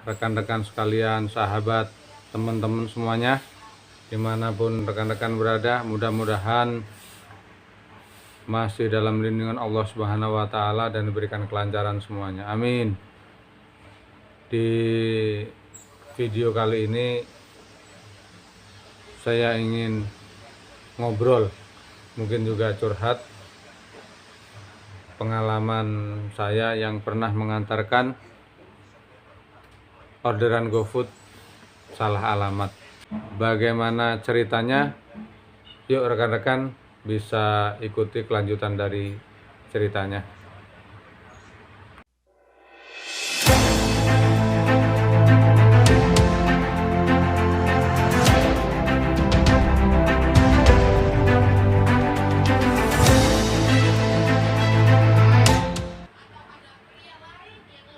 rekan-rekan sekalian, sahabat, teman-teman semuanya, dimanapun rekan-rekan berada, mudah-mudahan masih dalam lindungan Allah Subhanahu wa Ta'ala dan diberikan kelancaran semuanya. Amin. Di video kali ini saya ingin ngobrol, mungkin juga curhat pengalaman saya yang pernah mengantarkan orderan GoFood salah alamat. Bagaimana ceritanya? Yuk rekan-rekan bisa ikuti kelanjutan dari ceritanya.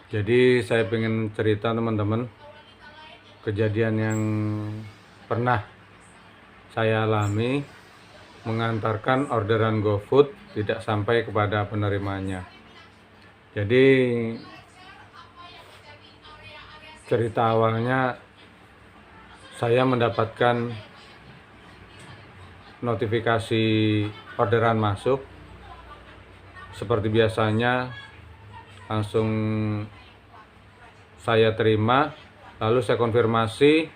Jadi saya pengen cerita teman-teman, kejadian yang pernah saya alami mengantarkan orderan GoFood tidak sampai kepada penerimanya. Jadi cerita awalnya saya mendapatkan notifikasi orderan masuk. Seperti biasanya langsung saya terima, lalu saya konfirmasi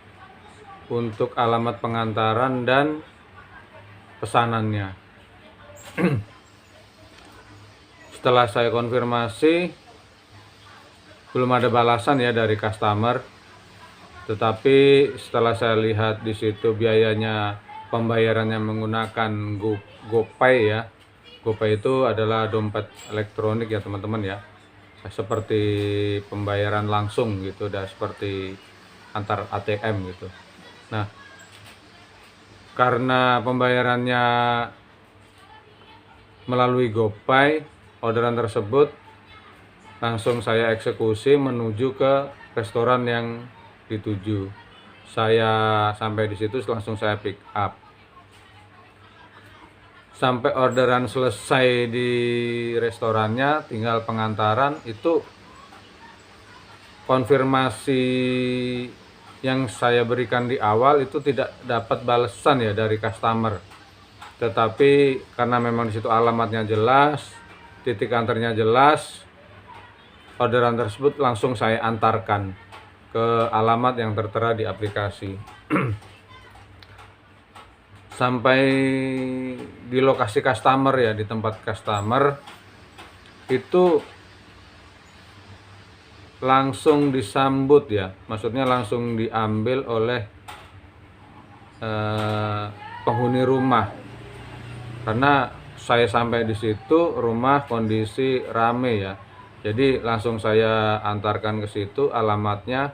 untuk alamat pengantaran dan pesanannya. Setelah saya konfirmasi, belum ada balasan ya dari customer. Tetapi setelah saya lihat di situ biayanya pembayarannya menggunakan GoPay ya. GoPay itu adalah dompet elektronik ya teman-teman ya. Seperti pembayaran langsung gitu, dan seperti antar ATM gitu. Nah, karena pembayarannya melalui GoPay, orderan tersebut langsung saya eksekusi menuju ke restoran yang dituju. Saya sampai di situ langsung saya pick up. Sampai orderan selesai di restorannya, tinggal pengantaran, itu konfirmasi yang saya berikan di awal itu tidak dapat balasan ya dari customer. Tetapi karena memang di situ alamatnya jelas, titik antarnya jelas, orderan tersebut langsung saya antarkan ke alamat yang tertera di aplikasi. Sampai di lokasi customer ya, di tempat customer itu langsung disambut ya, maksudnya langsung diambil oleh penghuni rumah. Karena saya sampai di situ rumah kondisi rame ya, jadi langsung saya antarkan ke situ alamatnya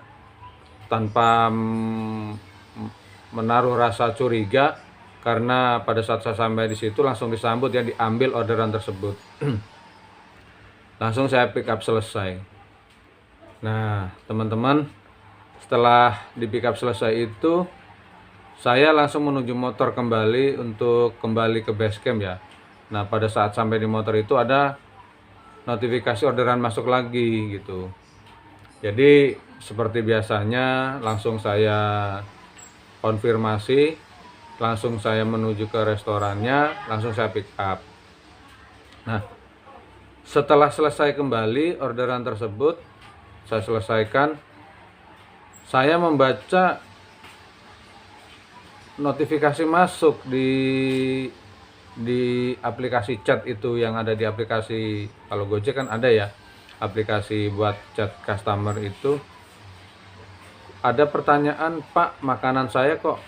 tanpa menaruh rasa curiga. Karena pada saat saya sampai di situ langsung disambut ya, diambil orderan tersebut. Langsung saya pick up selesai. Nah teman-teman, setelah di pick up selesai itu saya langsung menuju motor kembali untuk kembali ke base camp ya. Nah pada saat sampai di motor itu ada notifikasi orderan masuk lagi gitu. Jadi seperti biasanya langsung saya konfirmasi, langsung saya menuju ke restorannya, langsung saya pick up. Nah, setelah selesai kembali orderan tersebut, saya selesaikan, saya membaca notifikasi masuk di aplikasi chat itu yang ada di aplikasi, kalau Gojek kan ada ya, aplikasi buat chat customer itu. Ada pertanyaan, Pak, makanan saya kok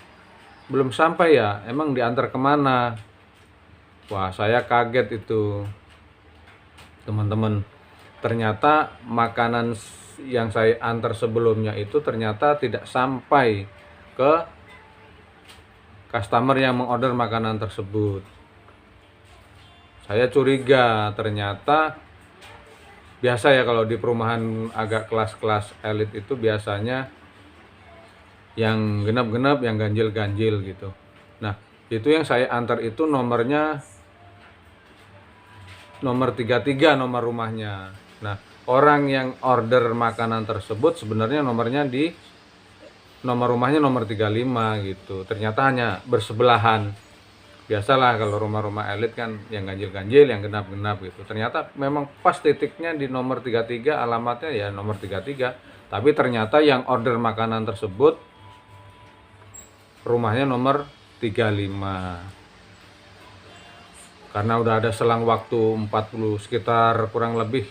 belum sampai ya, emang diantar kemana? Wah, saya kaget itu teman-teman. Ternyata makanan yang saya antar sebelumnya itu ternyata tidak sampai ke customer yang mengorder makanan tersebut. Saya curiga, ternyata biasa ya kalau di perumahan agak kelas-kelas elit itu biasanya yang genap-genap, yang ganjil-ganjil gitu. Nah itu yang saya antar itu nomornya nomor 33, nomor rumahnya. Nah orang yang order makanan tersebut sebenarnya nomornya di nomor rumahnya nomor 35 gitu. Ternyata hanya bersebelahan. Biasalah kalau rumah-rumah elit kan yang ganjil-ganjil, yang genap-genap gitu. Ternyata memang pas titiknya di nomor 33, alamatnya ya nomor 33. Tapi ternyata yang order makanan tersebut rumahnya nomor 35. Karena udah ada selang waktu 40 sekitar kurang lebih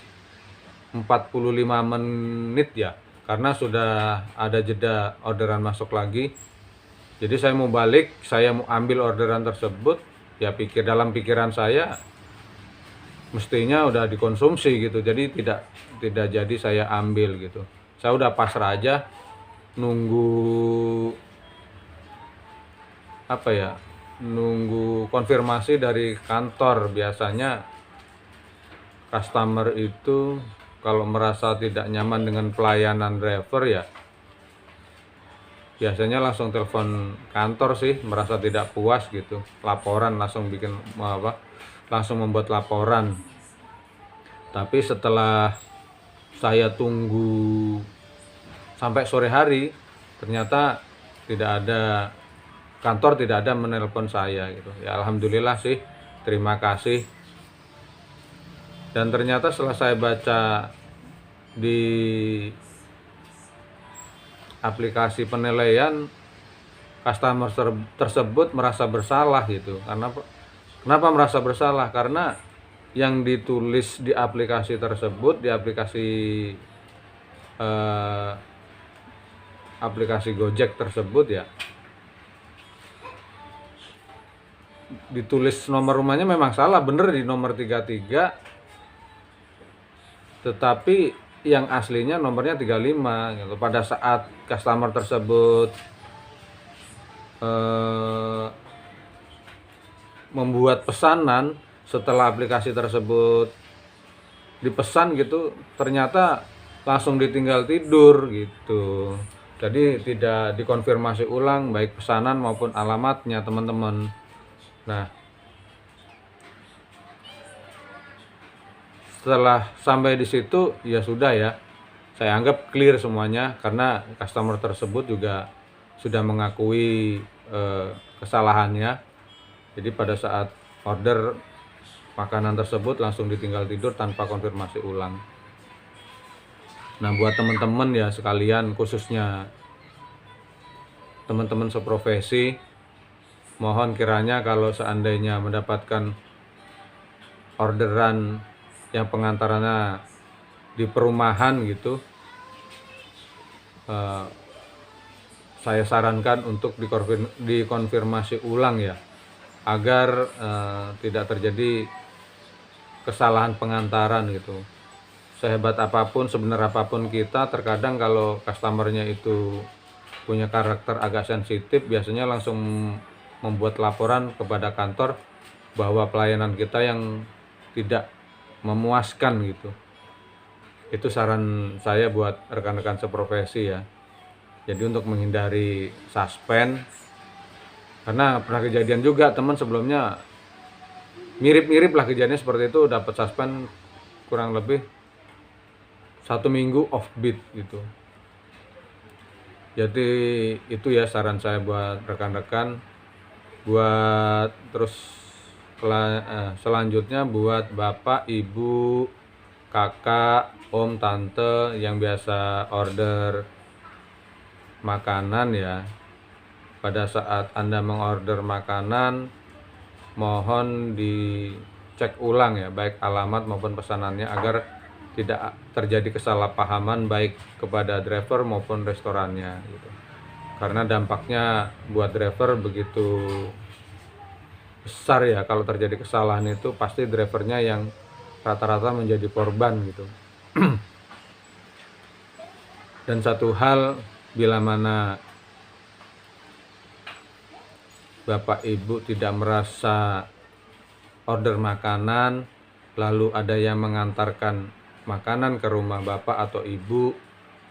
45 menit ya. Karena sudah ada jeda orderan masuk lagi. Jadi saya mau balik, saya mau ambil orderan tersebut, ya dalam pikiran saya mestinya udah dikonsumsi gitu. Jadi tidak jadi saya ambil gitu. Saya udah pasrah aja nunggu apa ya? Nunggu konfirmasi dari kantor. Biasanya customer itu kalau merasa tidak nyaman dengan pelayanan driver ya biasanya langsung telepon kantor sih, merasa tidak puas gitu, laporan langsung langsung membuat laporan. Tapi setelah saya tunggu sampai sore hari, ternyata kantor tidak ada menelpon saya gitu. Ya alhamdulillah sih, terima kasih. Dan ternyata setelah saya baca di aplikasi penilaian, customer tersebut merasa bersalah gitu. Kenapa merasa bersalah? Karena yang ditulis di aplikasi tersebut, di aplikasi Gojek tersebut ya, ditulis nomor rumahnya memang salah, bener di nomor 33, tetapi yang aslinya nomornya 35 gitu. Pada saat customer tersebut membuat pesanan, setelah aplikasi tersebut dipesan gitu, ternyata langsung ditinggal tidur gitu. Jadi tidak dikonfirmasi ulang baik pesanan maupun alamatnya, teman-teman. Nah, setelah sampai di situ ya sudah ya, saya anggap clear semuanya karena customer tersebut juga sudah mengakui kesalahannya. Jadi pada saat order makanan tersebut langsung ditinggal tidur tanpa konfirmasi ulang. Nah, buat teman-teman ya sekalian, khususnya teman-teman seprofesi, mohon kiranya kalau seandainya mendapatkan orderan yang pengantarannya di perumahan gitu, saya sarankan untuk dikonfirmasi ulang ya, agar tidak terjadi kesalahan pengantaran gitu. Sehebat apapun, sebenar apapun kita, terkadang kalau customernya itu punya karakter agak sensitif, biasanya langsung membuat laporan kepada kantor bahwa pelayanan kita yang tidak memuaskan gitu. Itu saran saya buat rekan-rekan seprofesi ya. Jadi untuk menghindari suspend, karena pernah kejadian juga teman sebelumnya mirip-mirip lah kejadiannya seperti itu, dapat suspend kurang lebih 1 minggu offbeat gitu. Jadi itu ya saran saya buat rekan-rekan. Buat selanjutnya buat bapak, ibu, kakak, om, tante yang biasa order makanan ya, pada saat Anda mengorder makanan, mohon dicek ulang ya, baik alamat maupun pesanannya, agar tidak terjadi kesalahpahaman baik kepada driver maupun restorannya gitu. Karena dampaknya buat driver begitu besar ya, kalau terjadi kesalahan itu pasti drivernya yang rata-rata menjadi korban gitu. Dan satu hal, bila mana bapak ibu tidak merasa order makanan lalu ada yang mengantarkan makanan ke rumah bapak atau ibu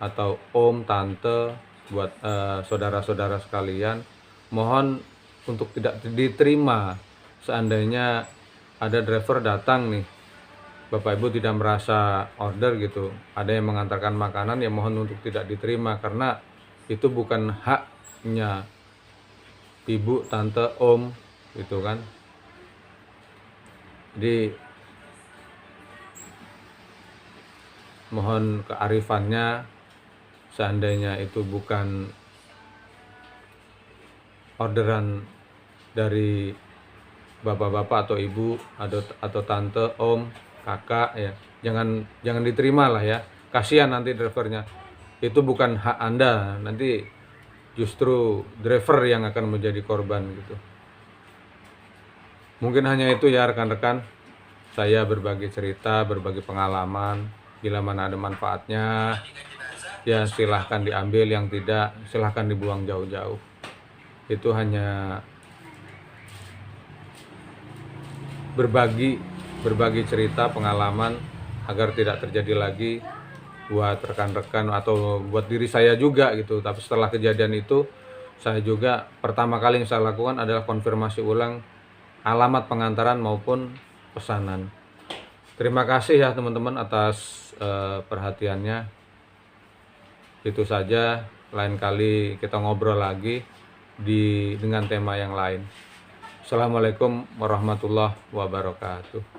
atau om, tante, buat saudara-saudara sekalian, mohon untuk tidak diterima seandainya ada driver datang nih Bapak Ibu tidak merasa order gitu, ada yang mengantarkan makanan, ya mohon untuk tidak diterima karena itu bukan haknya ibu, tante, om gitu kan. Jadi mohon kearifannya, seandainya itu bukan orderan dari bapak-bapak atau ibu atau tante, om, kakak, ya jangan diterima lah ya. Kasihan nanti drivernya. Itu bukan hak Anda, nanti justru driver yang akan menjadi korban gitu. Mungkin hanya itu ya rekan-rekan. Saya berbagi cerita, berbagi pengalaman. Bila mana ada manfaatnya, ya silahkan diambil, yang tidak silahkan dibuang jauh-jauh. Itu hanya berbagi cerita pengalaman agar tidak terjadi lagi buat rekan-rekan atau buat diri saya juga gitu. Tapi setelah kejadian itu, saya juga pertama kali yang saya lakukan adalah konfirmasi ulang alamat pengantaran maupun pesanan. Terima kasih ya teman-teman atas perhatiannya. Itu saja, lain kali kita ngobrol lagi dengan tema yang lain. Assalamualaikum warahmatullahi wabarakatuh.